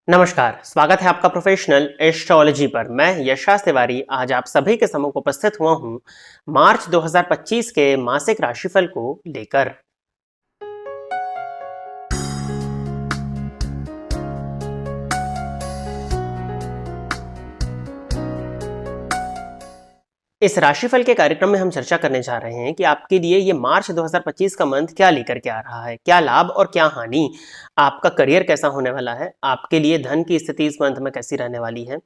नमस्कार, स्वागत है आपका प्रोफेशनल एस्ट्रोलॉजी पर। मैं यशराज तिवारी आज आप सभी के सम्मुख उपस्थित हुआ हूं मार्च 2025 के मासिक राशिफल को लेकर। इस राशिफल के कार्यक्रम में हम चर्चा करने जा रहे हैं कि आपके लिए ये मार्च 2025 का मंथ क्या लेकर के आ रहा है, क्या लाभ और क्या हानि, आपका करियर कैसा होने वाला है, आपके लिए धन की स्थिति इस मंथ में कैसी रहने वाली है,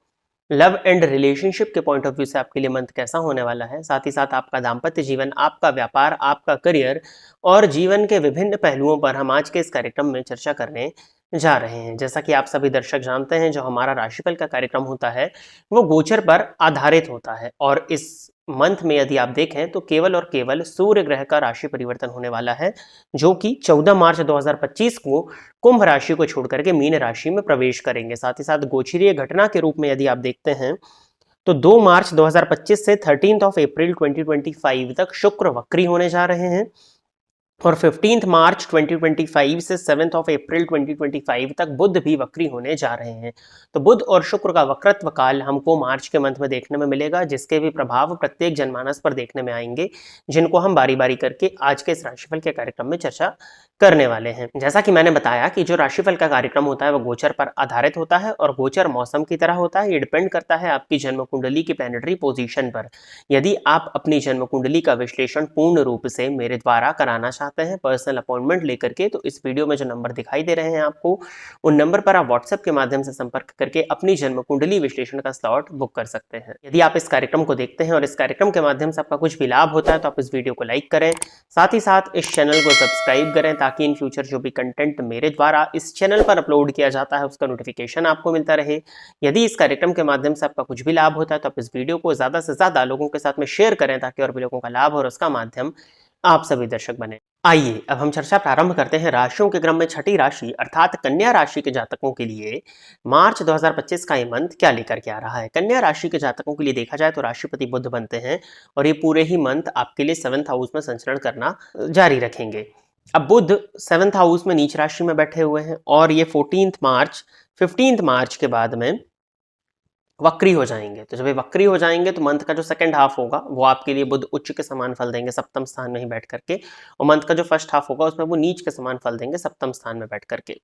लव एंड रिलेशनशिप के पॉइंट ऑफ व्यू से आपके लिए मंथ कैसा होने वाला है, साथ ही साथ आपका दाम्पत्य जीवन, आपका व्यापार, आपका करियर और जीवन के विभिन्न पहलुओं पर हम आज के इस कार्यक्रम में चर्चा करने जा रहे हैं। जैसा कि आप सभी दर्शक जानते हैं, जो हमारा राशिफल का कार्यक्रम होता है वो गोचर पर आधारित होता है और इस मंथ में यदि आप देखें तो केवल और केवल सूर्य ग्रह का राशि परिवर्तन होने वाला है, जो कि 14 मार्च 2025 को कुंभ राशि को छोड़ करके मीन राशि में प्रवेश करेंगे। साथ ही साथ गोचरीय घटना के रूप में यदि आप देखते हैं तो 2 मार्च 2025 से 13 अप्रैल 2025 तक शुक्र वक्री होने जा रहे हैं और 15 मार्च 2025 से 7 अप्रैल 2025 तक बुध भी वक्री होने जा रहे हैं। तो बुध और शुक्र का वक्रत्व काल हमको मार्च के मंथ में देखने में मिलेगा, जिसके भी प्रभाव प्रत्येक जनमानस पर देखने में आएंगे, जिनको हम बारी बारी करके आज के इस राशिफल के कार्यक्रम में चर्चा करने वाले हैं। जैसा कि मैंने बताया कि जो राशिफल का कार्यक्रम होता है वो गोचर पर आधारित होता है और गोचर मौसम की तरह होता है। ये डिपेंड करता है आपकी जन्म कुंडली की प्लैनेटरी पोजीशन पर। यदि आप अपनी जन्म कुंडली का विश्लेषण पूर्ण रूप से मेरे द्वारा कराना चाहते हैं पर्सनल अपॉइंटमेंट लेकर के, तो इस वीडियो में जो नंबर दिखाई दे रहे हैं आपको, उन नंबर पर आप व्हाट्सएप के माध्यम से संपर्क करके अपनी जन्म कुंडली विश्लेषण का स्लॉट बुक कर सकते हैं। यदि आप इस कार्यक्रम को देखते हैं और इस कार्यक्रम के माध्यम से आपका कुछ भी लाभ होता है तो आप इस वीडियो को लाइक करें, साथ ही साथ इस चैनल को सब्सक्राइब करें ताकि इन फ्यूचर जो भी कंटेंट मेरे द्वारा इस चैनल पर अपलोड किया जाता है उसका नोटिफिकेशन आपको मिलता रहे। यदि इस कार्यक्रम के माध्यम से आपका कुछ भी लाभ होता है तो आप इस वीडियो को ज्यादा से ज्यादा लोगों के साथ में शेयर करें ताकि और भी लोगों का लाभ और उसका माध्यम आप सभी दर्शक बने। आइए अब हम चर्चा प्रारंभ करते हैं राशियों के क्रम में छठी राशि अर्थात कन्या राशि के जातकों के लिए मार्च 2025 का ये मंथ क्या लेकर के आ रहा है। कन्या राशि के जातकों के लिए देखा जाए तो राशिपति बुध बनते हैं और ये पूरे ही मंथ आपके लिए 7th हाउस में संचरण करना जारी रखेंगे। अब बुध 7th हाउस में नीच राशि में बैठे हुए हैं और ये 15 मार्च के बाद में वक्री हो जाएंगे। तो जब ये वक्री हो जाएंगे तो मंथ का जो सेकंड हाफ होगा वो आपके लिए बुध उच्च के समान फल देंगे सप्तम स्थान में ही बैठ करके, और मंथ का जो फर्स्ट हाफ होगा उसमें वो नीच के समान फल देंगे सप्तम स्थान में बैठ करके।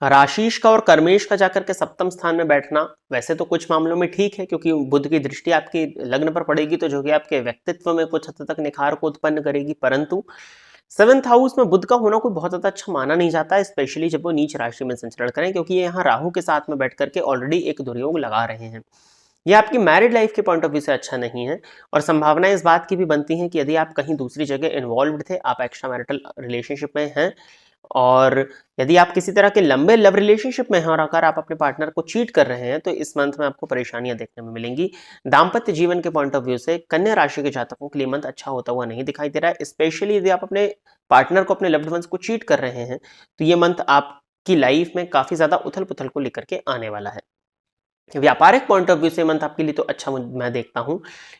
राशिश का और कर्मेश का जाकर के सप्तम स्थान में बैठना वैसे तो कुछ मामलों में ठीक है, क्योंकि बुध की दृष्टि आपकी लग्न पर पड़ेगी तो जो कि आपके व्यक्तित्व में कुछ हद तक निखार को उत्पन्न करेगी, परंतु 7th हाउस में बुध का होना कोई बहुत ज्यादा अच्छा माना नहीं जाता है, स्पेशली जब वो नीच राशि में संचरण करें, क्योंकि ये यहाँ राहु के साथ में बैठ करके ऑलरेडी एक दुर्योग लगा रहे हैं। ये आपकी मैरिड लाइफ के पॉइंट ऑफ व्यू से अच्छा नहीं है और संभावना इस बात की भी बनती है कि यदि आप कहीं दूसरी जगह इन्वॉल्व थे, आप एक्स्ट्रा मैरिटल रिलेशनशिप में हैं और यदि आप किसी तरह के लंबे लव रिलेशनशिप में हैं और अगर आप अपने पार्टनर को चीट कर रहे हैं तो इस मंथ में आपको परेशानियां देखने में मिलेंगी। दाम्पत्य जीवन के पॉइंट ऑफ व्यू से कन्या राशि के जातकों के लिए मंथ अच्छा होता हुआ नहीं दिखाई दे रहा है, स्पेशली यदि आप अपने पार्टनर को, अपने लव्ड वंस को चीट कर रहे हैं तो ये मंथ आपकी लाइफ में काफी ज्यादा उथल पुथल को लेकर के आने वाला है। व्यापारिक पॉइंट ऑफ व्यू से मंथ आपके लिए तो अच्छा मैं देखता हूं,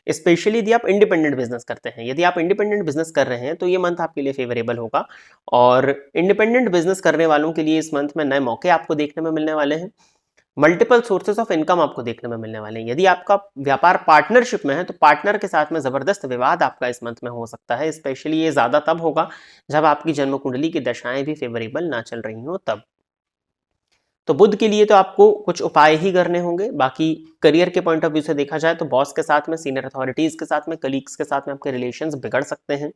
स्पेशली यदि आप इंडिपेंडेंट बिजनेस करते हैं। यदि आप इंडिपेंडेंट बिजनेस कर रहे हैं तो ये मंथ आपके लिए फेवरेबल होगा और इंडिपेंडेंट बिजनेस करने वालों के लिए इस मंथ में नए मौके आपको देखने में मिलने वाले हैं। मल्टीपल सोर्सेस ऑफ इनकम आपको देखने में मिलने वाले हैं। यदि आपका व्यापार पार्टनरशिप में है तो पार्टनर के साथ में जबरदस्त विवाद आपका इस मंथ में हो सकता है, स्पेशली ये ज्यादा तब होगा जब आपकी जन्म कुंडली की दशाएं भी फेवरेबल ना चल रही हो तब। तो बुध के लिए तो आपको कुछ उपाय ही करने होंगे। बाकी करियर के पॉइंट ऑफ व्यू से देखा जाए तो बॉस के साथ में, सीनियर अथॉरिटीज के साथ में, कलीग्स के साथ में आपके रिलेशंस बिगड़ सकते हैं।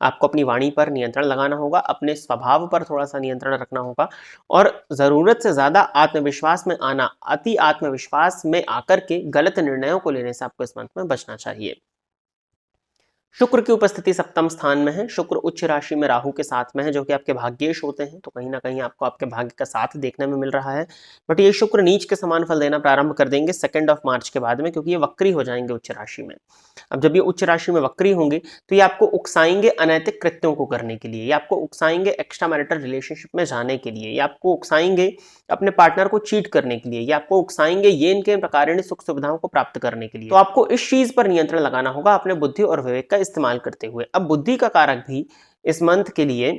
आपको अपनी वाणी पर नियंत्रण लगाना होगा, अपने स्वभाव पर थोड़ा सा नियंत्रण रखना होगा और जरूरत से ज्यादा आत्मविश्वास में आना, अति आत्मविश्वास में आकर के गलत निर्णयों को लेने से आपको इस मंथ में बचना चाहिए। शुक्र की उपस्थिति सप्तम स्थान में है। शुक्र उच्च राशि में राहु के साथ में है जो कि आपके भाग्येश होते हैं, तो कहीं ना कहीं आपको आपके भाग्य का साथ देखने में मिल रहा है। बट ये शुक्र नीच के समान फल देना प्रारंभ कर देंगे 2 मार्च के बाद में, क्योंकि ये वक्री हो जाएंगे उच्च राशि में। अब जब ये उच्च राशि में वक्री होंगे तो ये आपको उकसाएंगे अनैतिक कृत्यों को करने के लिए, ये आपको उकसाएंगे एक्स्ट्रा मैरिटल रिलेशनशिप में जाने के लिए, ये आपको उकसाएंगे अपने पार्टनर को चीट करने के लिए, ये आपको उकसाएंगे ये इनके प्रकार सुख सुविधाओं को प्राप्त करने के लिए। तो आपको इस चीज पर नियंत्रण लगाना होगा अपने बुद्धि और विवेक का इस्तेमाल करते हुए। अब बुद्धि का कारक भी इस मंथ के लिए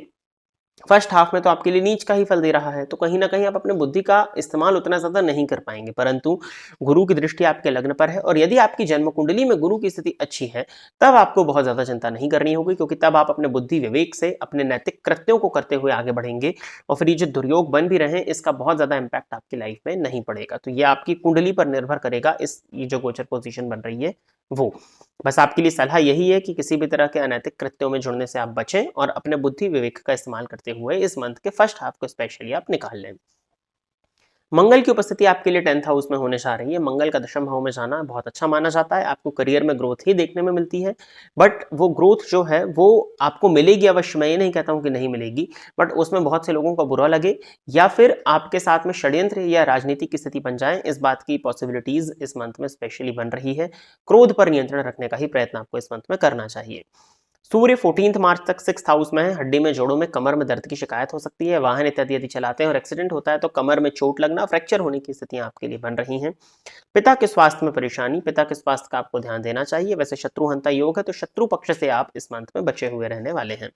फर्स्ट हाफ में तो आपके लिए नीच का ही फल दे रहा है, तो कहीं ना कहीं आप अपने बुद्धि का इस्तेमाल उतना ज्यादा नहीं कर पाएंगे। परंतु गुरु की दृष्टि आपके लग्न पर है, और यदि आपकी जन्म कुंडली में गुरु की स्थिति अच्छी है तब आपको बहुत ज्यादा चिंता नहीं करनी होगी, क्योंकि तब आप अपने बुद्धि विवेक से अपने नैतिक कृत्यों को करते हुए आगे बढ़ेंगे, और फिर ये जो दुर्योग बन भी रहे हैं इसका बहुत ज्यादा इंपैक्ट आपकी लाइफ में नहीं पड़ेगा। तो ये आपकी कुंडली पर निर्भर करेगा, इस ये जो गोचर पोजीशन बन रही है वो। बस आपके लिए सलाह यही है कि किसी भी तरह के अनैतिक कृत्यों में जुड़ने से आप बचें, और अपने बुद्धि विवेक का इस्तेमाल करते हुए इस मंथ के फर्स्ट हाफ को स्पेशली आप निकाल लें। मंगल की उपस्थिति आपके लिए 10th हाउस में होने जा रही है। मंगल का दशम भाव में जाना बहुत अच्छा माना जाता है, आपको करियर में ग्रोथ ही देखने में मिलती है। बट वो ग्रोथ जो है वो आपको मिलेगी अवश्य, मैं ये नहीं कहता हूं कि नहीं मिलेगी, बट उसमें बहुत से लोगों को बुरा लगे, या फिर आपके साथ में षड्यंत्र या राजनीति की स्थिति बन जाए, इस बात की पॉसिबिलिटीज इस मंथ में स्पेशली बन रही है। क्रोध पर नियंत्रण रखने का ही प्रयत्न आपको इस मंथ में करना चाहिए। सूर्य 14 मार्च तक 6th हाउस में है। हड्डी में, जोड़ों में, कमर में दर्द की शिकायत हो सकती है। वाहन इत्यादि यदि चलाते हैं और एक्सीडेंट होता है तो कमर में चोट लगना, फ्रैक्चर होने की स्थितियां आपके लिए बन रही हैं। पिता के स्वास्थ्य में परेशानी, पिता के स्वास्थ्य का आपको ध्यान देना चाहिए। वैसे शत्रुहंता योग है, तो शत्रु पक्ष से आप इस मंथ में बचे हुए रहने वाले हैं।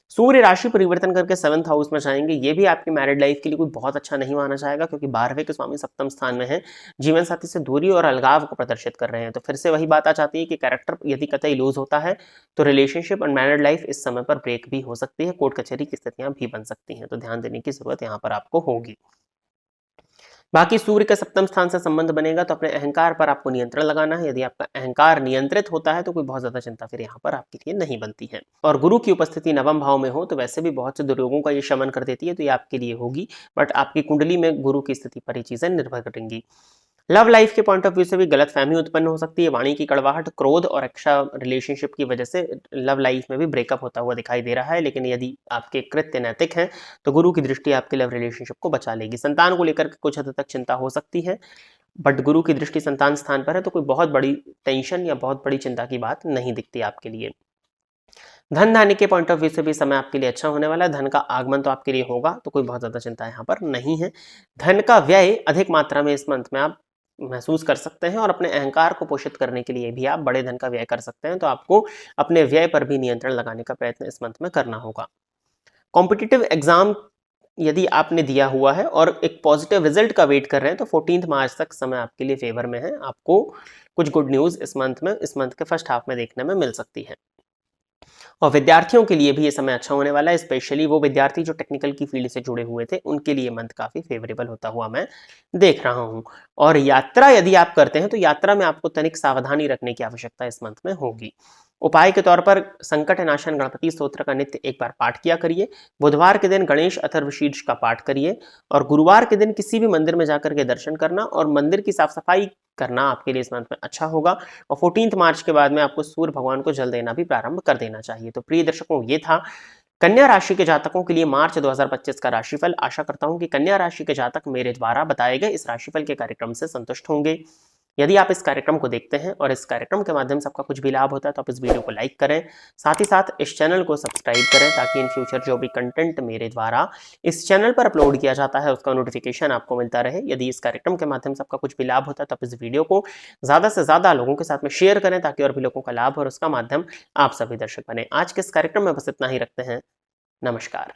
सूर्य राशि परिवर्तन करके 7th हाउस में जाएंगे, ये भी आपकी मैरिड लाइफ के लिए कोई बहुत अच्छा नहीं माना जाएगा, क्योंकि 12वें के स्वामी सप्तम स्थान में है, जीवन साथी से दूरी और अलगाव को प्रदर्शित कर रहे हैं। तो फिर से वही बात आ जाती है कि कैरेक्टर यदि कतई लूज होता है तो रिलेशनशिप और मैरिड लाइफ इस समय पर ब्रेक भी हो सकती है, कोर्ट कचहरी की स्थितियां भी बन सकती हैं, तो ध्यान देने की जरूरत यहाँ पर आपको होगी। बाकी सूर्य का सप्तम स्थान से संबंध बनेगा, तो अपने अहंकार पर आपको नियंत्रण लगाना है। यदि आपका अहंकार नियंत्रित होता है तो कोई बहुत ज्यादा चिंता फिर यहाँ पर आपके लिए नहीं बनती है। और गुरु की उपस्थिति नवम भाव में हो तो वैसे भी बहुत से दुर्योगों का ये शमन कर देती है, तो ये आपके लिए होगी, बट आपकी कुंडली में गुरु की स्थिति पर ये चीजें निर्भर करेंगी। लव लाइफ के पॉइंट ऑफ व्यू से भी गलत फहमी उत्पन्न हो सकती है। वाणी की कड़वाहट, क्रोध और एक्स्ट्रा रिलेशनशिप की वजह से लव लाइफ में भी ब्रेकअप होता हुआ दिखाई दे रहा है, लेकिन यदि आपके कृत्य नैतिक हैं तो गुरु की दृष्टि आपके लव रिलेशनशिप को बचा लेगी। संतान को लेकर कुछ हद तक चिंता हो सकती है, बट गुरु की दृष्टि संतान स्थान पर है, तो कोई बहुत बड़ी टेंशन या बहुत बड़ी चिंता की बात नहीं दिखती आपके लिए। धन धान्य के पॉइंट ऑफ व्यू से भी समय आपके लिए अच्छा होने वाला है। धन का आगमन तो आपके लिए होगा, तो कोई बहुत ज्यादा चिंता यहाँ पर नहीं है। धन का व्यय अधिक मात्रा में इस मंथ में आप महसूस कर सकते हैं, और अपने अहंकार को पोषित करने के लिए भी आप बड़े धन का व्यय कर सकते हैं, तो आपको अपने व्यय पर भी नियंत्रण लगाने का प्रयत्न इस मंथ में करना होगा। कॉम्पिटिटिव एग्जाम यदि आपने दिया हुआ है और एक पॉजिटिव रिजल्ट का वेट कर रहे हैं तो 14 मार्च तक समय आपके लिए फेवर में है। आपको कुछ गुड न्यूज इस मंथ के फर्स्ट हाफ में देखने में मिल सकती है। और विद्यार्थियों के लिए भी ये समय अच्छा होने वाला है, स्पेशली वो विद्यार्थी जो टेक्निकल की फील्ड से जुड़े हुए थे उनके लिए मंथ काफी फेवरेबल होता हुआ मैं देख रहा हूं। और यात्रा यदि आप करते हैं तो यात्रा में आपको तनिक सावधानी रखने की आवश्यकता इस मंथ में होगी। उपाय के तौर पर संकट नाशन गणपति स्तोत्र का नित्य एक बार पाठ किया करिए। बुधवार के दिन गणेश अथर्वशीर्ष का पाठ करिए, और गुरुवार के दिन किसी भी मंदिर में जाकर के दर्शन करना और मंदिर की साफ सफाई करना आपके लिए इस मंथ में अच्छा होगा। और 14 मार्च के बाद में आपको सूर्य भगवान को जल देना भी प्रारंभ कर देना चाहिए। तो प्रिय दर्शकों, ये था कन्या राशि के जातकों के लिए मार्च 2025 का राशिफल। आशा करता हूं कि कन्या राशि के जातक मेरे द्वारा बताए गए इस राशिफल के कार्यक्रम से संतुष्ट होंगे। यदि आप इस कार्यक्रम को देखते हैं और इस कार्यक्रम के माध्यम से आपका कुछ भी लाभ होता है तो आप इस वीडियो को लाइक करें, साथ ही साथ इस चैनल को सब्सक्राइब करें, ताकि इन फ्यूचर जो भी कंटेंट मेरे द्वारा इस चैनल पर अपलोड किया जाता है उसका नोटिफिकेशन आपको मिलता रहे। यदि इस कार्यक्रम के माध्यम से आपका कुछ भी लाभ होता है तो आप इस वीडियो को ज़्यादा से ज़्यादा लोगों के साथ में शेयर करें, ताकि और भी लोगों का लाभ और उसका माध्यम आप सभी दर्शक बने। आज के इस कार्यक्रम में बस इतना ही रखते हैं। नमस्कार।